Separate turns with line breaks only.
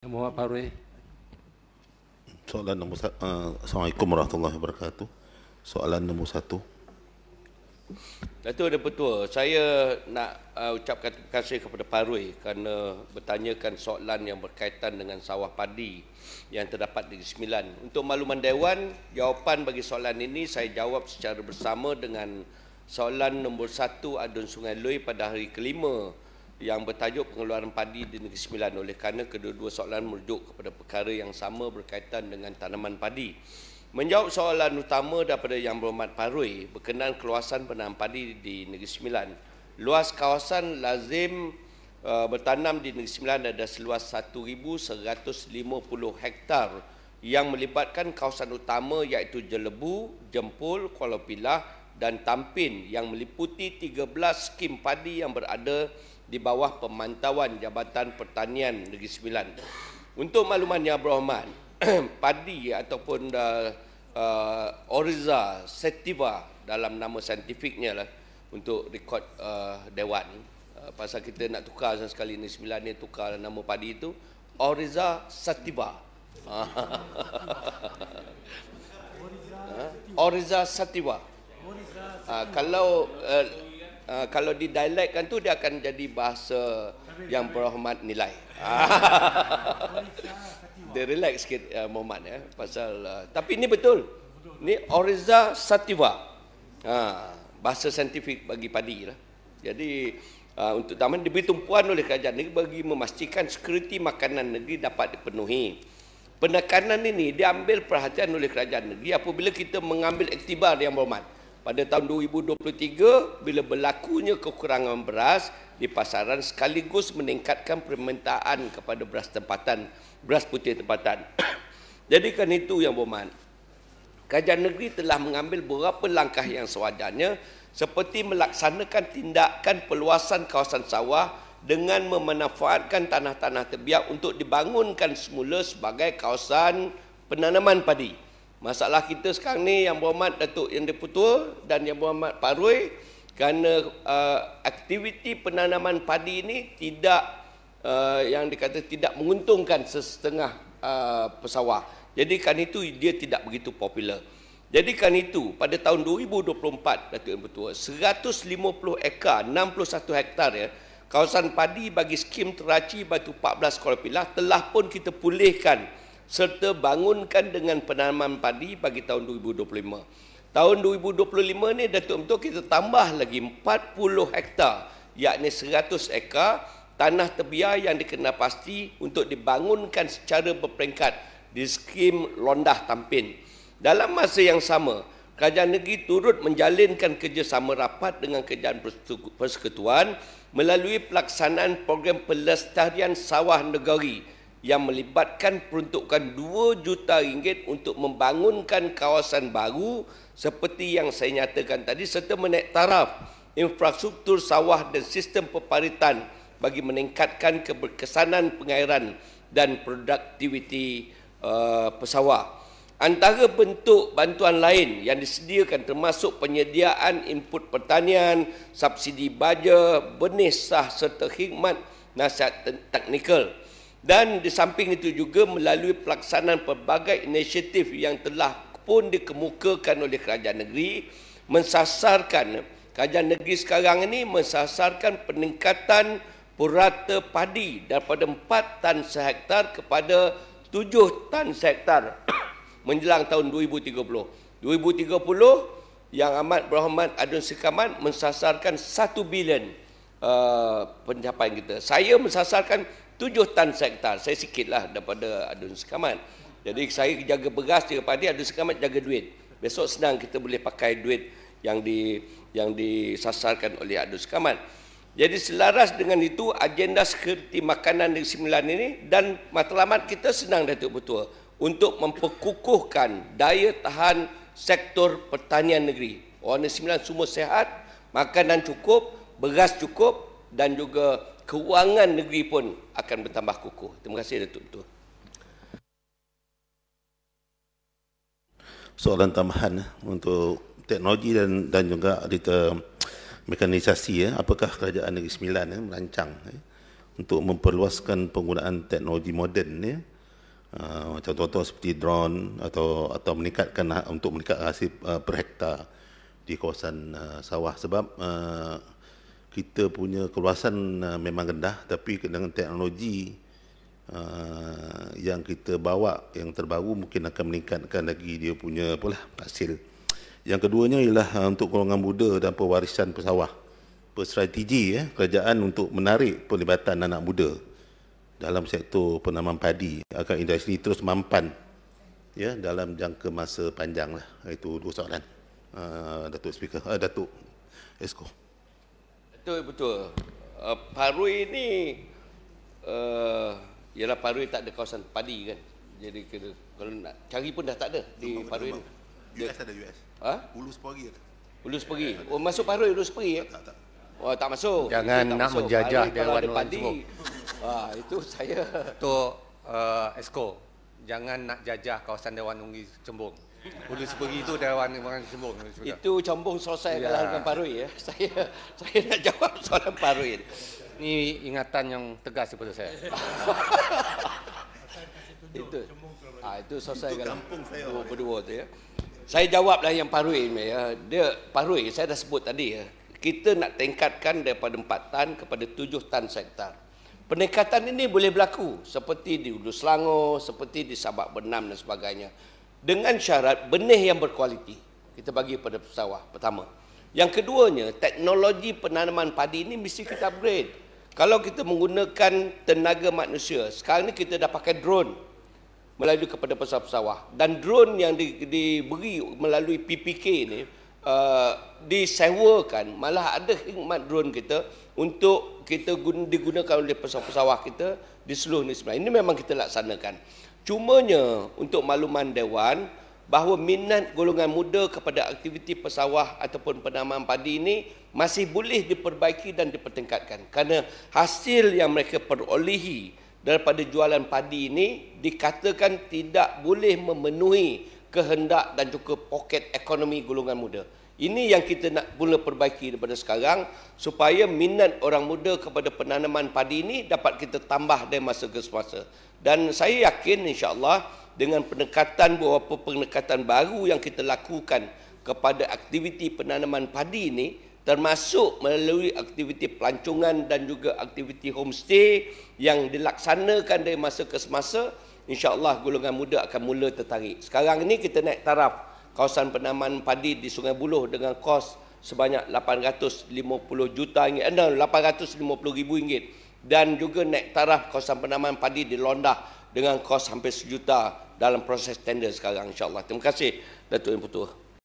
Muhammad Parway.
Soalan nombor Assalamualaikum warahmatullahi wabarakatuh. Soalan nombor 1.
Datuk Dan Petua, saya nak ucapkan terima kasih kepada Parway kerana bertanyakan soalan yang berkaitan dengan sawah padi yang terdapat di Negeri Sembilan. Untuk makluman Dewan, jawapan bagi soalan ini saya jawab secara bersama dengan soalan nombor 1 Adun Sungai Lui pada hari kelima yang bertajuk pengeluaran padi di Negeri Sembilan, oleh kerana kedua-dua soalan merujuk kepada perkara yang sama berkaitan dengan tanaman padi. Menjawab soalan utama daripada Yang Berhormat Parway berkenaan keluasan penanaman padi di Negeri Sembilan. Luas kawasan lazim bertanam di Negeri Sembilan ada seluas 1,150 hektar yang melibatkan kawasan utama iaitu Jelebu, Jempol, Kuala Pilah dan Tampin yang meliputi 13 skim padi yang berada di bawah pemantauan Jabatan Pertanian Negeri Sembilan. Untuk makluman Yang Berhormat, padi ataupun Oryza sativa dalam nama saintifiknya lah untuk rekod Dewan. Pasal kita nak tukar sekali Negeri Sembilan ni tukar nama padi itu Oryza sativa. Oryza sativa. Kalau didialekkan tu dia akan jadi bahasa Yang Berhormat nilai. Dia relax sikit Muhammad ya, pasal tapi ini betul. Ni Oryza sativa. Bahasa saintifik bagi padi lah. Jadi untuk taman diberi tumpuan oleh kerajaan negeri bagi memastikan sekuriti makanan negeri dapat dipenuhi. Penekanan ini diambil perhatian oleh kerajaan negeri apabila kita mengambil iktibar Yang Berhormat. Pada tahun 2023, bila berlakunya kekurangan beras di pasaran sekaligus meningkatkan permintaan kepada beras tempatan, beras putih tempatan. Jadi kan itu Yang Berhormat, kerajaan negeri telah mengambil beberapa langkah yang sewajarnya seperti melaksanakan tindakan perluasan kawasan sawah dengan memanfaatkan tanah-tanah terbiak untuk dibangunkan semula sebagai kawasan penanaman padi. Masalah kita sekarang ni Yang Berhormat Datuk Yang Di-Pertua dan Yang Berhormat Parway, kerana aktiviti penanaman padi ini tidak yang dikata tidak menguntungkan sesetengah pesawah. Jadi kan itu dia tidak begitu popular. Jadi kan itu pada tahun 2024 Datuk Yang Di-Pertua 150 ekar 61 hektar ya kawasan padi bagi skim Teraci Batu 14 Kuala Pilah telah pun kita pulihkan serta bangunkan dengan penanaman padi bagi tahun 2025. Tahun 2025 ni Datuk betul kita tambah lagi 40 hektar, yakni 100 ekar tanah terbiar yang dikenal pasti untuk dibangunkan secara berperingkat di skim Londah Tampin. Dalam masa yang sama, kerajaan negeri turut menjalinkan kerjasama rapat dengan kerajaan persekutuan melalui pelaksanaan program pelestarian sawah negeri yang melibatkan peruntukan RM2 juta untuk membangunkan kawasan baru seperti yang saya nyatakan tadi serta menaik taraf infrastruktur sawah dan sistem peparitan bagi meningkatkan keberkesanan pengairan dan produktiviti pesawah. Antara bentuk bantuan lain yang disediakan termasuk penyediaan input pertanian, subsidi baja, benih sah serta khidmat nasihat teknikal. Dan di samping itu juga melalui pelaksanaan pelbagai inisiatif yang telah pun dikemukakan oleh kerajaan negeri mensasarkan kerajaan negeri sekarang ini mensasarkan peningkatan purata padi daripada 4 tan sehektar kepada 7 tan sehektar menjelang tahun 2030. 2030 Yang Amat Berhormat Adun Sikamat mensasarkan 1 bilion pencapaian kita. Saya mensasarkan 7 tan hektar. Saya sikitlah daripada Adun Sikamat. Jadi saya jaga beras, jaga padi, Adun Sikamat jaga duit. Besok senang kita boleh pakai duit yang disasarkan oleh Adun Sikamat. Jadi selaras dengan itu agenda sekuriti makanan Negeri Sembilan ini dan matlamat kita senang Datuk Betul untuk memperkukuhkan daya tahan sektor pertanian negeri. Orang Negeri Sembilan semua sihat, makanan cukup, beras cukup dan juga keuangan negeri pun akan bertambah kukuh. Terima kasih Datuk Betul.
Soalan tambahan untuk teknologi dan juga mekanisasi apakah kerajaan Negeri Sembilan merancang untuk memperluaskan penggunaan teknologi moden ya. Macam contoh seperti drone atau meningkatkan untuk meningkatkan hasil per hektar di kawasan sawah, sebab kita punya keluasan memang rendah, tapi dengan teknologi yang kita bawa yang terbaru mungkin akan meningkatkan lagi dia punya hasil. Yang keduanya ialah untuk golongan muda dan pewarisan pesawah. Strategi kerajaan untuk menarik pelibatan anak muda dalam sektor penanaman padi agar industri terus mampan ya dalam jangka masa panjang lah. Itu dua soalan. Datuk Speaker, Datuk Esko.
Betul. Parui ini ialah Parui tak ada kawasan padi kan. Jadi kalau nak cari pun dah tak ada di Parui ini.
US ada US. Hulu Seperi ada.
Hulu Seperi. Oh, masuk Parui Hulu Seperi ya? Tak. Oh, tak masuk.
Jangan
tak
nak
masuk.
menjajah
Parui
Dewan
ada
Orang
padi.
Cebong.
Itu saya.
Datuk Esko, jangan nak jajah kawasan Dewan Ungi Cembung. Hulu Seperi itu Dewan Orang Cembung.
Itu Cembung selesai kalah dengan Parui ya. Saya nak jawab soalan Parui ini.
Ini ingatan yang tegas daripada saya.
Itu selesai
Itu
kalah.
kampung saya.
Berdua tu ya. Saya jawablah yang Parui ini ya. Parui saya dah sebut tadi ya. Kita nak tingkatkan daripada 4 tan kepada 7 tan hektar. Peningkatan ini boleh berlaku seperti di Hulu Selangor, seperti di Sabak Bernam dan sebagainya. Dengan syarat benih yang berkualiti. Kita bagi pada pesawah pertama. Yang keduanya, teknologi penanaman padi ini mesti kita upgrade. Kalau kita menggunakan tenaga manusia, sekarang ni kita dah pakai drone melalui kepada pesawah-pesawah. Dan drone yang diberi melalui PPK ini disewakan, malah ada khidmat drone kita untuk kita digunakan oleh pesawat-pesawat kita di seluruh Negeri Sembilan. Ini memang kita laksanakan. Cumanya untuk makluman Dewan bahawa minat golongan muda kepada aktiviti pesawah ataupun penanaman padi ini masih boleh diperbaiki dan dipertingkatkan, kerana hasil yang mereka perolehi daripada jualan padi ini dikatakan tidak boleh memenuhi kehendak dan juga poket ekonomi golongan muda. Ini yang kita nak mula perbaiki daripada sekarang supaya minat orang muda kepada penanaman padi ini dapat kita tambah dari masa ke semasa. Dan saya yakin insya-Allah dengan beberapa pendekatan baru yang kita lakukan kepada aktiviti penanaman padi ini, termasuk melalui aktiviti pelancongan dan juga aktiviti homestay yang dilaksanakan dari masa ke semasa, insya-Allah golongan muda akan mula tertarik. Sekarang ini kita naik taraf kawasan penanaman padi di Sungai Buloh dengan kos sebanyak 850 juta ringgit, 850,000 ringgit, dan juga naik taraf kawasan penanaman padi di Londah dengan kos hampir 1 juta dalam proses tender sekarang insya-Allah. Terima kasih Datuk Yang Pertua.